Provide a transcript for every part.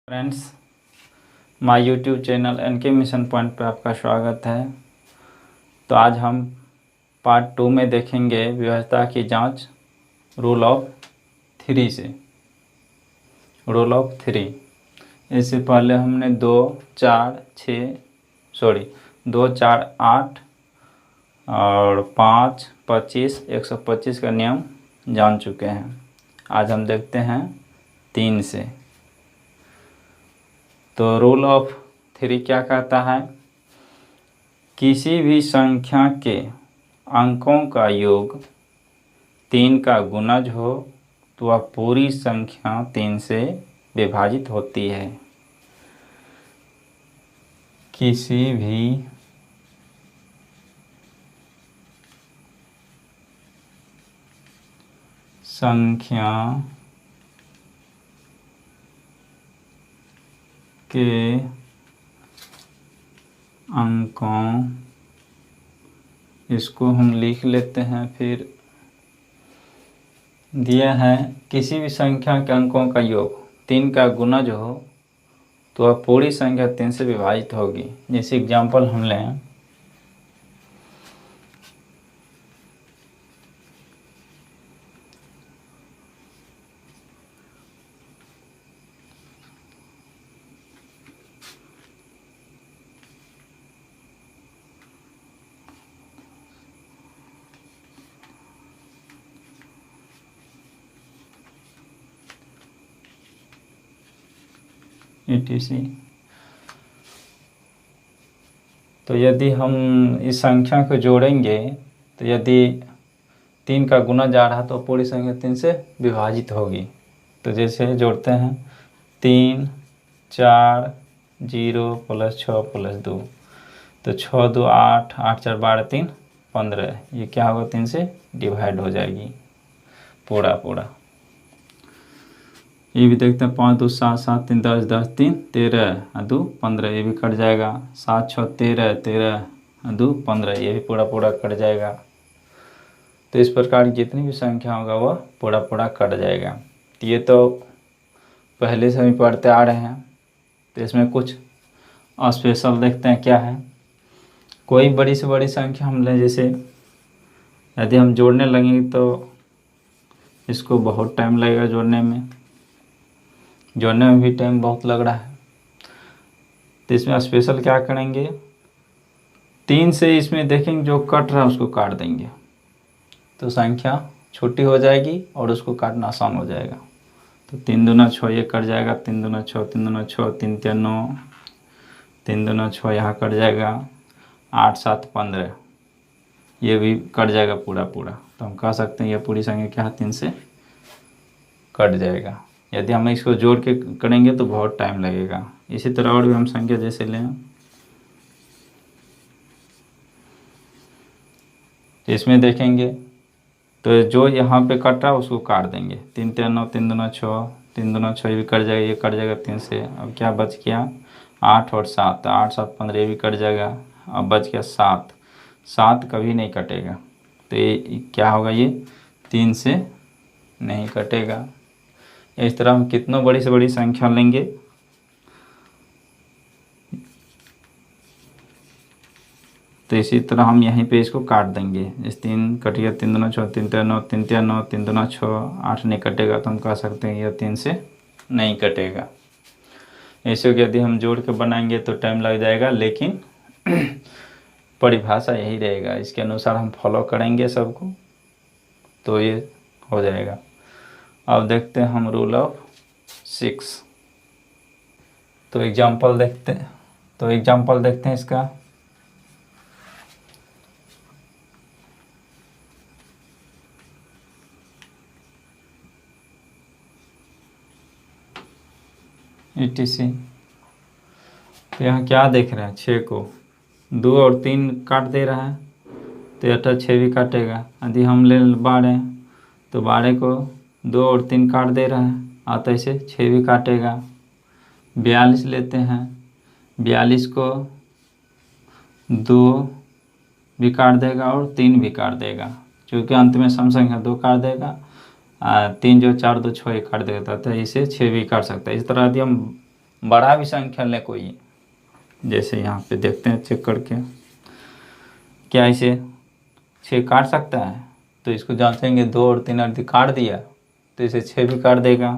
Friends, my YouTube channel NK mission point पर आपका स्वागत है। तो आज हम पार्ट 2 में देखेंगे व्यवस्था की जांच रूल ऑफ 3 से। रूल ऑफ 3 इससे पहले हमने 2, 4, 8 और 5, 25, 125 का नियम जान चुके हैं। आज हम देखते हैं 3 से। तो रूल ऑफ 3 क्या कहता है? किसी भी संख्या के अंकों का योग 3 का गुणज हो तो वह पूरी संख्या 3 से विभाजित होती है। किसी भी संख्या के अंकों, इसको हम लिख लेते हैं। फिर दिया है किसी भी संख्या के अंकों का योग 3 का गुणज हो तो वह पूरी संख्या 3 से विभाजित होगी। जैसे एग्जांपल हम लें, etc। तो यदि हम इस संख्या को जोड़ेंगे तो यदि 3 का गुणज आ रहा तो पूरी संख्या 3 से विभाजित होगी। तो जैसे जोड़ते हैं 3, 4, 0 + 6 + 2, तो 6, 2, 8, 8, 4, 12, 3, 15। ये क्या होगा? 3 से डिवाइड हो जाएगी पूरा। ये भी देखते हैं 5, 2, 7, 7, 3, 10, 10, 3, 13, 2, 15। ये भी कट जाएगा। 7, 6, 13, 13, 2, 15। ये भी पूरा कट जाएगा। तो इस प्रकार जितनी भी संख्या होगा वह पूरा कट जाएगा। तो ये तो पहले से हम पढ़ते आ रहे हैं। तो इसमें कुछ स्पेशल देखते हैं क्या है। कोई बड़ी से बड़ी संख्या हम लें, जैसे यदि हम जोड़ने लगेंगे तो इसको बहुत टाइम लगेगा। जोड़ने में भी टाइम बहुत लग रहा है। तो इसमें स्पेशल क्या करेंगे, 3 से इसमें देखेंगे जो कट रहा है उसको काट देंगे तो संख्या छोटी हो जाएगी और उसको काटना आसान हो जाएगा। तो 3 दूना 6 ये कट जाएगा। 3 दूना 6, 3 दूना 6, 3 3 9, 3 दूना 6 यहाँ कट जाएगा। 8 7 15 ये भी कट जाएगा पूरा। तो हम कह सकते हैं यह पूरी संख्या क्या 3 से कट जाएगा। यदि हम इसको जोड़ के करेंगे तो बहुत टाइम लगेगा। इसी तरह और भी हम संख्या जैसे लें, तो इसमें देखेंगे तो जो यहाँ पे कट रहा है उसको काट देंगे। 3 3 9, 3 दूना 6, 3 दूना 6 ये भी कट जाएगा। ये कट जाएगा 3 से। अब क्या बच गया? 8 और 7, 8 7 15 ये भी कट जाएगा। अब बच गया 7। 7 कभी नहीं कटेगा। तो ये क्या होगा? ये 3 से नहीं कटेगा। इस तरह हम कितनों बड़ी से बड़ी संख्या लेंगे तो इसी तरह हम यहीं पे इसको काट देंगे। इस 3 कट गया। 3 दूना 6, 3 3 9, 3 3 9, 3 दूना 6, 8 नहीं कटेगा। तो हम कह सकते हैं यह 3 से नहीं कटेगा। ऐसे यदि हम जोड़ के बनाएंगे तो टाइम लग जाएगा, लेकिन परिभाषा यही रहेगा। इसके अनुसार हम फॉलो करेंगे सबको तो ये हो जाएगा। अब देखते हैं हम रूल ऑफ 6। तो एग्जाम्पल देखते हैं इसका। etc। तो यहाँ क्या देख रहे हैं? 6 को 2 और 3 काट दे रहा है तो यह 6 भी काटेगा। यदि हम ले 12 तो 12 को 2 और 3 काट दे रहा है तो ऐसे 6 भी काटेगा। 42 लेते हैं। 42 को 2 भी काट देगा और 3 भी काट देगा, क्योंकि अंत में सम संख्या 2 काट देगा। 3 जो 4 2 6 काट देता है, तो इसे 6 भी काट सकता है। इस तरह यदि हम बड़ा भी संख्या ले कोई, जैसे यहाँ पे देखते हैं चेक करके, क्या इसे 6 काट सकता है? तो इसको जांचेंगे, 2 और 3 यदि काट दिया तो इसे 6 भी काट देगा।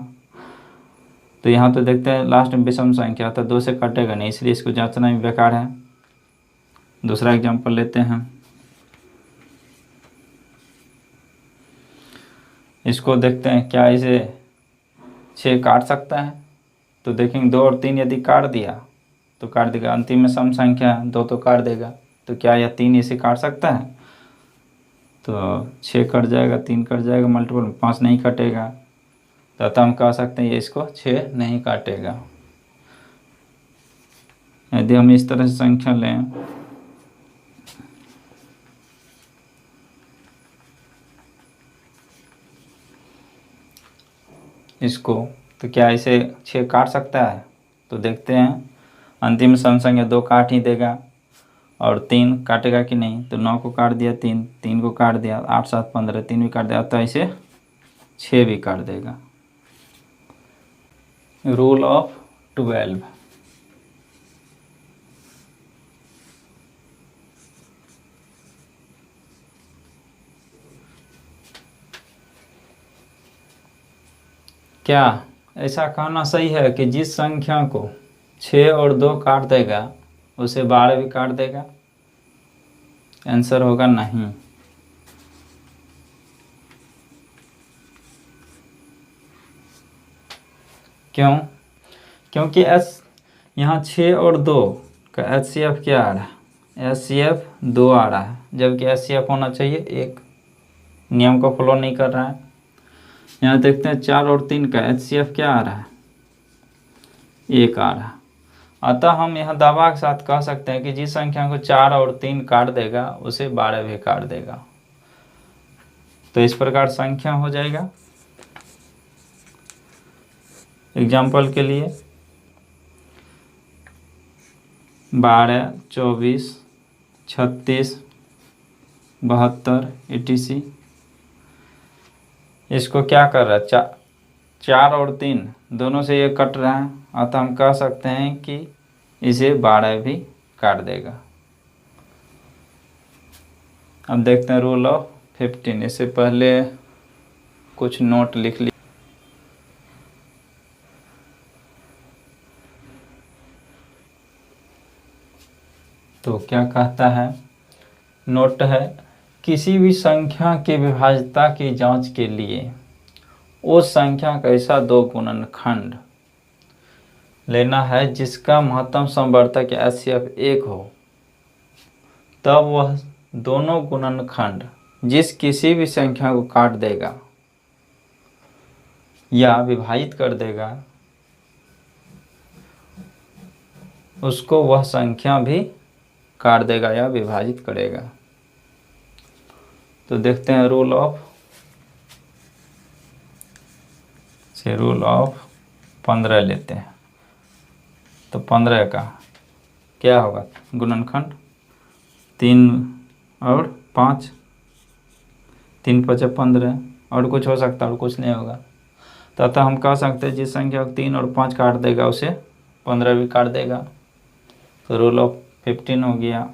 तो यहाँ तो देखते हैं लास्ट में विषम संख्या तो 2 से कटेगा नहीं, इसलिए इसको जांचना भी बेकार है। दूसरा एग्जांपल लेते हैं, इसको देखते हैं क्या इसे 6 काट सकता है? तो देखेंगे 2 और 3 यदि काट दिया तो काट देगा, अंतिम में सम संख्या है 2 तो काट देगा। तो क्या यह 3 इसे काट सकता है? तो 6 कट जाएगा, 3 कट जाएगा, मल्टीपल में 5 नहीं कटेगा। तो अतः हम कह सकते हैं ये इसको 6 नहीं काटेगा। यदि हम इस तरह से संख्या लें, इसको, तो क्या इसे 6 काट सकता है? तो देखते हैं, अंतिम सम संख्या 2 काट ही देगा, और 3 काटेगा कि नहीं? तो 9 को काट दिया, 3 को काट दिया, 8 7 15, 3 भी काट दिया, तो इसे 6 भी काट देगा। Rule of 12। क्या ऐसा कहना सही है कि जिस संख्या को 6 और 2 काट देगा उसे 12 भी काट देगा? आंसर होगा नहीं। क्यों? क्योंकि यहाँ 6 और 2 का HCF क्या आ रहा है? HCF 2 आ रहा है, जबकि HCF होना चाहिए 1। नियम को फॉलो नहीं कर रहा है। यहाँ देखते हैं 4 और 3 का HCF क्या आ रहा है? 1 आ रहा है। अतः हम यह दावा के साथ कह सकते हैं कि जिस संख्या को 4 और 3 काट देगा उसे 12 भी काट देगा। तो इस प्रकार संख्या हो जाएगा। एग्जाम्पल के लिए 12, 24, 36, 72 etc। इसको क्या कर रहा है? 4 और 3 दोनों से ये कट रहा है, अतः हम कह सकते हैं कि इसे 12 भी काट देगा। अब देखते हैं रूल ऑफ 15। इससे पहले कुछ नोट लिख लिया। तो क्या कहता है? नोट है, किसी भी संख्या के विभाज्यता की जांच के लिए उस संख्या का ऐसा 2 गुणनखंड लेना है जिसका महत्तम समवर्तक HCF 1 हो, तब वह दोनों गुणनखंड जिस किसी भी संख्या को काट देगा या विभाजित कर देगा उसको वह संख्या भी काट देगा या विभाजित करेगा। तो देखते हैं रूल ऑफ 15 लेते हैं। तो 15 का क्या होगा गुणनखंड? 3 और 5, 3 5 15, और कुछ हो सकता है और कुछ नहीं होगा। तो अतः हम कह सकते हैं जिस संख्या को 3 और 5 काट देगा उसे 15 भी काट देगा। तो रूल ऑफ 15 हो गया।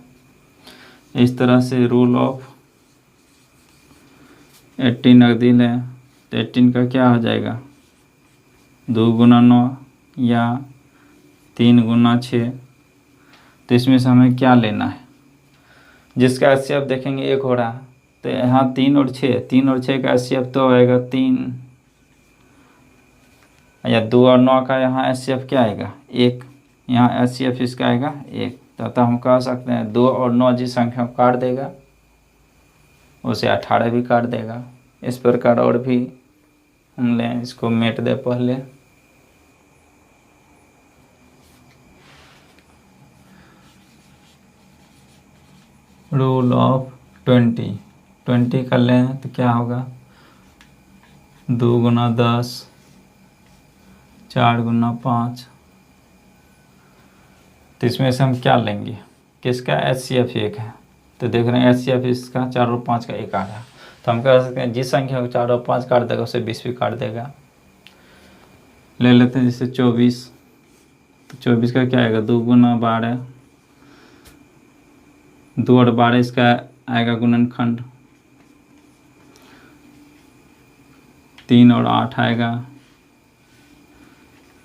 इस तरह से रूल ऑफ 18 यदि लें तो 18 का क्या हो जाएगा? 2 गुना 9 या 3 गुना 6। तो इसमें से हमें क्या लेना है? जिसका HCF देखेंगे 1 हो रहा है, तो यहाँ 3 और 6 का HCF तो आएगा 3, या 2 और 9 का यहाँ HCF क्या आएगा? 1। यहाँ HCF इसका आएगा 1। तो अतः हम कह सकते हैं 2 और 9 जिस संख्या को काट देगा उसे 18 भी काट देगा। इस प्रकार और भी हम लें, इसको मेट दे पहले। रूल ऑफ 20 कर लें तो क्या होगा? 2 गुना 10, 4 गुना 5। तो इसमें से हम क्या लेंगे? किसका HCF 1 है, तो देख रहे हैं HCF इसका 4 और 5 का 1 आ रहा है। तो हम कह सकते हैं जिस संख्या को 4 और 5 काट देगा उसे 20 भी काट देगा। ले लेते हैं जैसे 24, तो 24 का क्या आएगा, 2 गुना 12, 2 और 12 इसका आएगा गुणनखंड, 3 और 8 आएगा,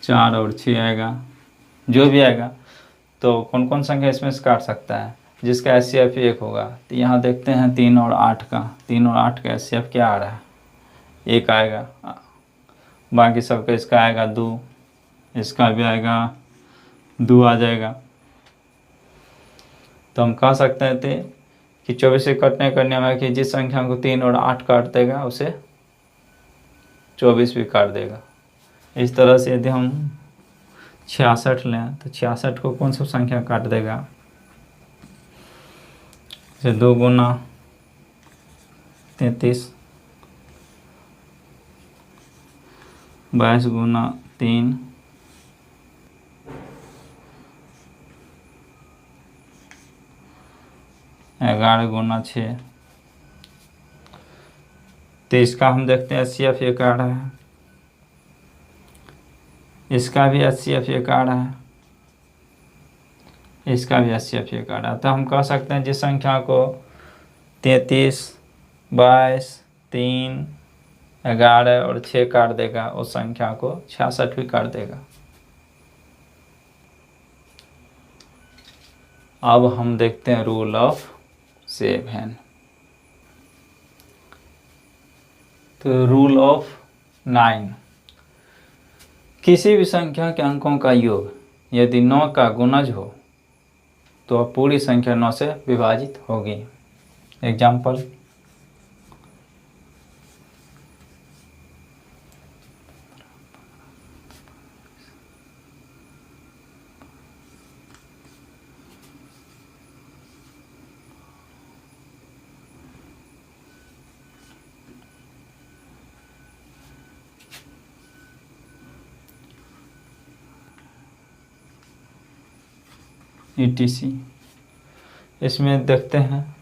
4 और 6 आएगा, जो भी आएगा। तो कौन कौन संख्या इसमें से काट सकता है जिसका HCF 1 होगा। तो यहाँ देखते हैं 3 और 8 का, 3 और 8 का HCF क्या आ रहा है, 1 आएगा। बाकी सबका इसका आएगा 2, इसका भी आएगा 2 आ जाएगा। तो हम कह सकते थे कि 24 से कटने का नियम है कि जिस संख्या को 3 और 8 काट देगा उसे 24 भी काट देगा। इस तरह से यदि हम 66 लें तो 66 को कौन सा संख्या काट देगा, जैसे 2 गुना 33, 22 गुना 3, 11 गुना 6। तो इसका हम देखते हैं HCF 1 आ रहा है, इसका भी HCF 1 आ रहा है, इसका भी HCF 1 आ रहा है। तो हम कह सकते हैं जिस संख्या को 33, 22, 3, 11 और 6 काट देगा उस संख्या को 66 भी काट देगा। अब हम देखते हैं रूल ऑफ 7। तो रूल ऑफ 9, किसी भी संख्या के अंकों का योग यदि 9 का गुणज हो तो वह पूरी संख्या 9 से विभाजित होगी। Example, ETC। इसमें देखते हैं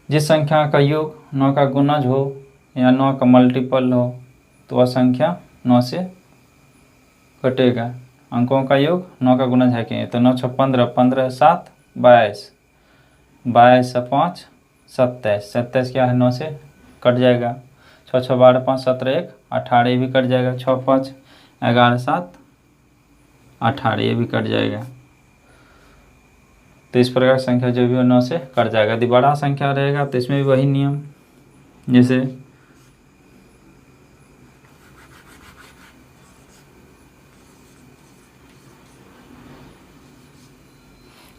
जिस संख्या का योग 9 का गुणज हो या 9 का मल्टीपल हो तो वह संख्या 9 से कटेगा। अंकों का योग 9 का गुणज है कि, तो 9 6 15, 15 7 22, 22 5 27, 27 क्या है 9 से कट जाएगा। 6 6 12 5 17 1 18, ये भी कट जाएगा। 6 5 11 7 18, ये भी कट जाएगा। तो इस प्रकार संख्या जो भी हो 9 से कट जाएगा। यदि बड़ा संख्या रहेगा तो इसमें भी वही नियम, जैसे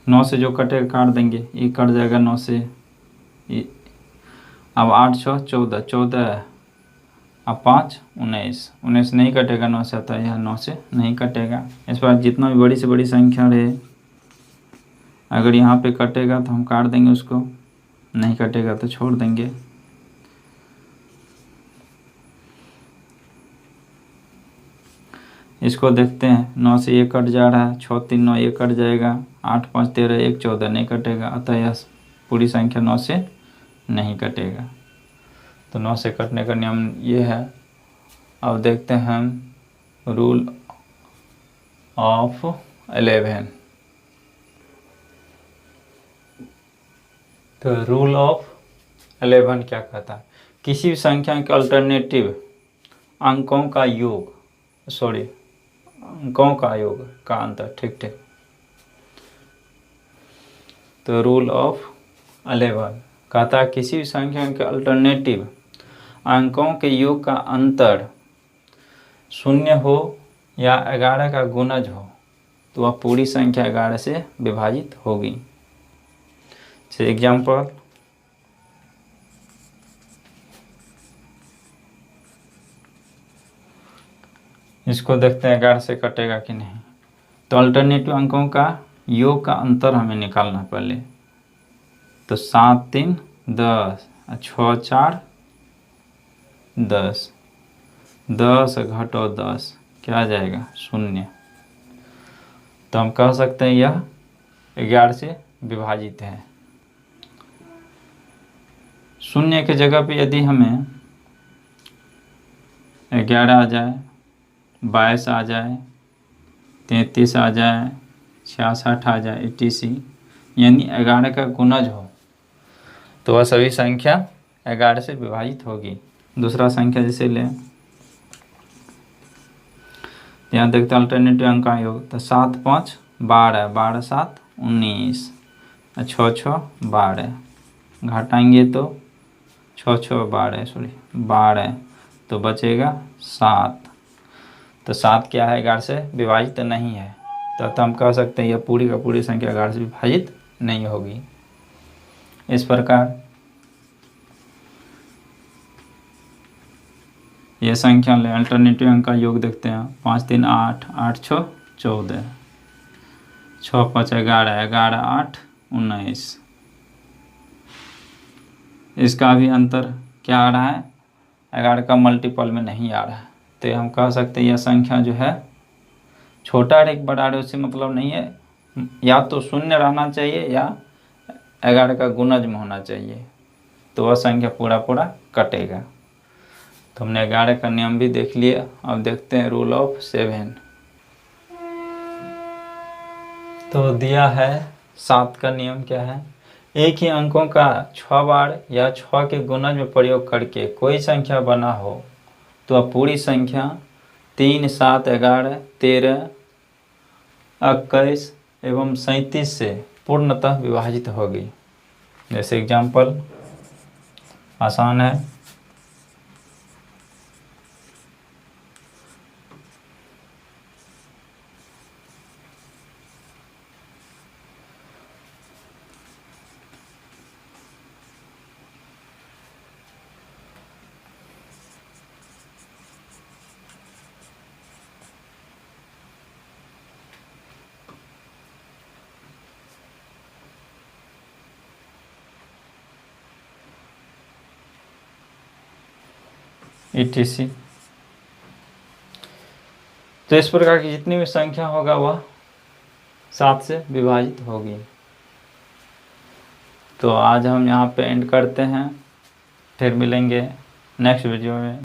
9 से जो कटेगा काट देंगे, ये कट जाएगा 9 से। अब 8 6 14, 14 अब 5 19, 19 नहीं कटेगा 9 से, अतः यह 9 से नहीं कटेगा। इस बार जितना भी बड़ी से बड़ी संख्या रहे, अगर यहाँ पे कटेगा तो हम काट देंगे उसको, नहीं कटेगा तो छोड़ देंगे। इसको देखते हैं, 9 से ये कट जा रहा है, 6 3 9 ये कट जाएगा, 8 5 13 1 14 नहीं कटेगा, अतः यह पूरी संख्या 9 से नहीं कटेगा। तो 9 से कटने का नियम ये है। अब देखते हैं हम रूल ऑफ 11। तो रूल ऑफ 11 क्या कहता है, किसी भी संख्या के अल्टरनेटिव अंकों का योग, अंकों का योग का अंतर, ठीक। तो रूल ऑफ 11 कहता है किसी भी संख्या के अल्टरनेटिव अंकों के योग का अंतर 0 हो या 11 का गुणज हो तो वह पूरी संख्या 11 से विभाजित होगी। एग्जाम्पल, इसको देखते हैं 11 से कटेगा कि नहीं। तो अल्टरनेटिव अंकों का योग का अंतर हमें निकालना पहले। तो 7 3 10, 6 4 10, 10 घटो 10 क्या आ जाएगा 0। तो हम कह सकते हैं यह 11 से विभाजित है। 0 के जगह पे यदि हमें 11 आ जाए, 22 आ जाए, 33 आ जाए, 66 आ जाए etc, यानी 11 का गुणज हो तो वह सभी संख्या 11 से विभाजित होगी। दूसरा संख्या जैसे लें, यहाँ देखते हैं अल्टरनेटिव अंक का योग, तो 7 5 12, 12 7 19, 6 6 12, घटाएंगे तो 6 6 12 12, तो बचेगा 7। तो 7 क्या है, 11 से विभाजित नहीं है, तो हम कह सकते हैं यह पूरी का पूरी संख्या 11 से विभाजित नहीं होगी। इस प्रकार यह संख्या ले अल्टरनेटिव अंक का योग देखते हैं, 5 3 8, 8 6 14, 6 5 11, 11 8 19। इसका भी अंतर क्या आ रहा है, 11 का मल्टीपल में नहीं आ रहा है, तो हम कह सकते हैं यह संख्या जो है छोटा रेख बड़ा रेख उससे मतलब नहीं है, या तो शून्य रहना चाहिए या 11 का गुणज में होना चाहिए, तो वह संख्या पूरा पूरा कटेगा। तो हमने 11 का नियम भी देख लिया। अब देखते हैं रूल ऑफ 7। तो दिया है 7 का नियम क्या है, एक ही अंकों का 6 बार या 6 के गुणज में प्रयोग करके कोई संख्या बना हो तो वह पूरी संख्या 3 7 11 13 21 एवं 37 से पूर्णतः विभाजित होगी। जैसे एग्जाम्पल आसान है, etc। तो इस प्रकार की जितनी भी संख्या होगा वह 7 से विभाजित होगी। तो आज हम यहाँ पे एंड करते हैं, फिर मिलेंगे नेक्स्ट वीडियो में।